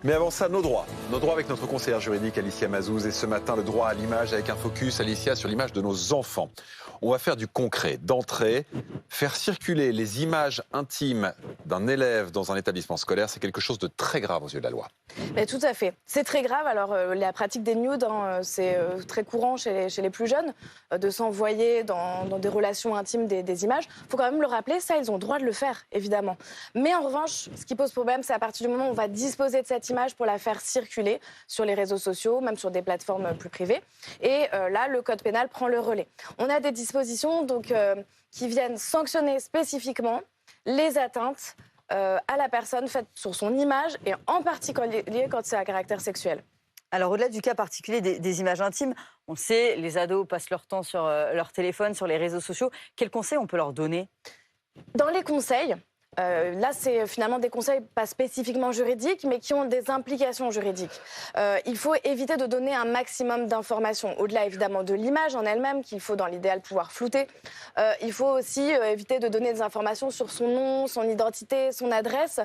Mais avant ça, nos droits. Nos droits avec notre conseillère juridique Alicia Mazouz. Et ce matin, le droit à l'image avec un focus, Alicia, sur l'image de nos enfants. On va faire du concret, d'entrée. Faire circuler les images intimes d'un élève dans un établissement scolaire, c'est quelque chose de très grave aux yeux de la loi. Mais tout à fait. C'est très grave. Alors, la pratique des nudes, c'est très courant chez les plus jeunes, de s'envoyer dans des relations intimes des images. Il faut quand même le rappeler, ça, ils ont le droit de le faire, évidemment. Mais en revanche, ce qui pose problème, c'est à partir du moment où on va disposer de cette image pour la faire circuler sur les réseaux sociaux, même sur des plateformes plus privées. Et là, le code pénal prend le relais. On a des dispositions donc, qui viennent sanctionner spécifiquement les atteintes à la personne faites sur son image et en particulier quand c'est à caractère sexuel. Alors au-delà du cas particulier des images intimes, on sait, les ados passent leur temps sur leur téléphone, sur les réseaux sociaux. Quels conseils on peut leur donner ? Dans les conseils, là, c'est finalement des conseils pas spécifiquement juridiques, mais qui ont des implications juridiques. Il faut éviter de donner un maximum d'informations, au-delà évidemment de l'image en elle-même, qu'il faut dans l'idéal pouvoir flouter. Il faut aussi éviter de donner des informations sur son nom, son identité, son adresse.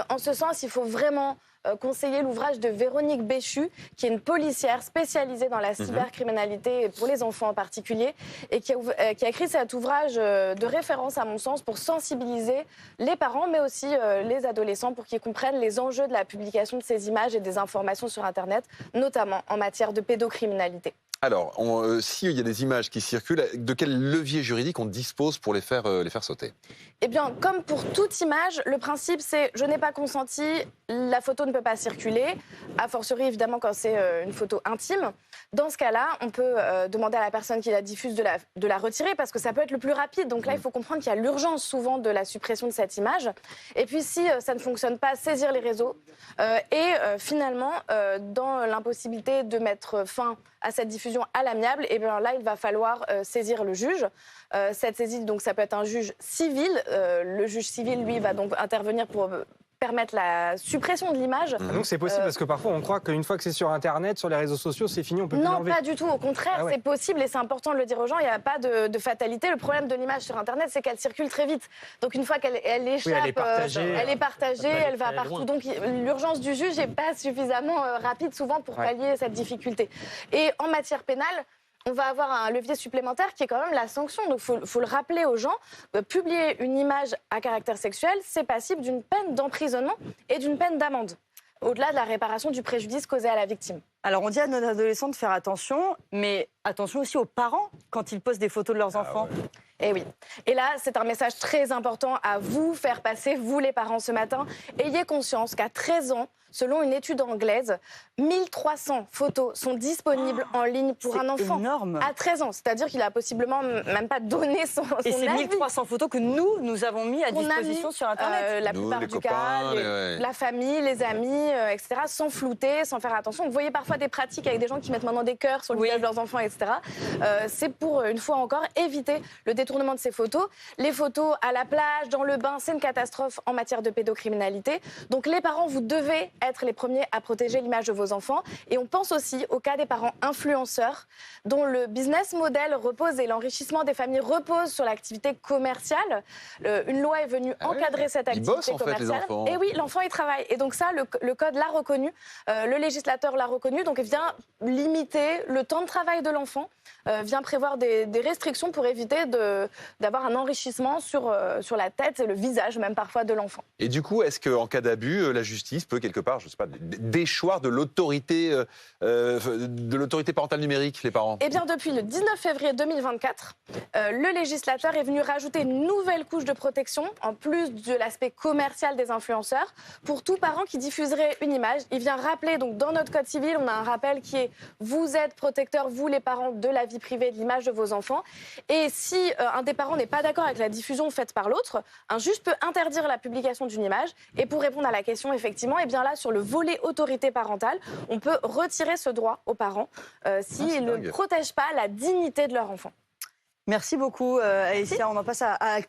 En ce sens, il faut vraiment conseiller l'ouvrage de Véronique Béchu, qui est une policière spécialisée dans la cybercriminalité, pour les enfants en particulier, et qui a écrit cet ouvrage de référence, à mon sens, pour sensibiliser les parents, mais aussi les adolescents, pour qu'ils comprennent les enjeux de la publication de ces images et des informations sur Internet, notamment en matière de pédocriminalité. Alors, s'il y a des images qui circulent, de quel levier juridique on dispose pour les faire sauter ? Eh bien, comme pour toute image, le principe, c'est je n'ai pas consenti, la photo ne peut pas circuler, a fortiori, évidemment, quand c'est une photo intime. Dans ce cas-là, on peut demander à la personne qui la diffuse de la retirer, parce que ça peut être le plus rapide. Donc là, il faut comprendre qu'il y a l'urgence, souvent, de la suppression de cette image. Et puis, si ça ne fonctionne pas, saisir les réseaux. Finalement, dans l'impossibilité de mettre fin à cette diffusion à l'amiable, et bien là, il va falloir saisir le juge. Cette saisie, donc, ça peut être un juge civil. Le juge civil, lui, va donc intervenir pour permettre la suppression de l'image. Donc c'est possible parce que parfois on croit qu'une fois que c'est sur Internet, sur les réseaux sociaux, c'est fini, on peut plus l'enlever. Non, pas du tout. Au contraire, c'est possible et c'est important de le dire aux gens. Il n'y a pas de fatalité. Le problème de l'image sur Internet, c'est qu'elle circule très vite. Donc une fois qu'elle échappe, elle est partagée, elle va partout. Donc l'urgence du juge n'est pas suffisamment rapide souvent pour pallier cette difficulté. Et en matière pénale, on va avoir un levier supplémentaire qui est quand même la sanction. Donc, il faut le rappeler aux gens. Publier une image à caractère sexuel, c'est passible d'une peine d'emprisonnement et d'une peine d'amende, au-delà de la réparation du préjudice causé à la victime. Alors on dit à nos adolescents de faire attention, mais attention aussi aux parents quand ils postent des photos de leurs enfants. Ouais. Et oui. Et là, c'est un message très important à vous faire passer, vous les parents, ce matin. Ayez conscience qu'à 13 ans, selon une étude anglaise, 1300 photos sont disponibles en ligne pour un enfant. C'est énorme. À 13 ans. C'est-à-dire qu'il a possiblement même pas donné son Et c'est avis. 1300 photos que nous avons mis à disposition sur Internet. La Nous, plupart les du copains, cas, la famille, les amis, etc., sans flouter, sans faire attention. Vous voyez parfois des pratiques avec des gens qui mettent maintenant des cœurs sur le visage de leurs enfants, etc. C'est pour, une fois encore, éviter le détournement de ces photos. Les photos à la plage, dans le bain, c'est une catastrophe en matière de pédocriminalité. Donc les parents, vous devez être les premiers à protéger l'image de vos enfants. Et on pense aussi au cas des parents influenceurs, dont le business model repose et l'enrichissement des familles repose sur l'activité commerciale. Une loi est venue encadrer cette activité bossent, en fait, commerciale. les enfants. Et oui, l'enfant, il travaille. Et donc ça, le code l'a reconnu, le législateur l'a reconnu. Donc il vient limiter le temps de travail de l'enfant, vient prévoir des restrictions pour éviter d'avoir un enrichissement sur la tête et le visage même parfois de l'enfant. Et du coup, est-ce qu'en cas d'abus, la justice peut quelque part, je ne sais pas, déchoir de l'autorité parentale numérique, les parents ? Eh bien, depuis le 19 février 2024, le législateur est venu rajouter une nouvelle couche de protection, en plus de l'aspect commercial des influenceurs, pour tout parent qui diffuserait une image. Il vient rappeler, donc dans notre code civil, on a un rappel qui est « Vous êtes protecteurs, vous les parents, de la vie privée, de l'image de vos enfants ». Et si un des parents n'est pas d'accord avec la diffusion faite par l'autre, un juge peut interdire la publication d'une image. Et pour répondre à la question, effectivement, eh bien là, sur le volet autorité parentale, on peut retirer ce droit aux parents s'ils ne protègent pas la dignité de leur enfant. Merci beaucoup, Alicia. On en passe à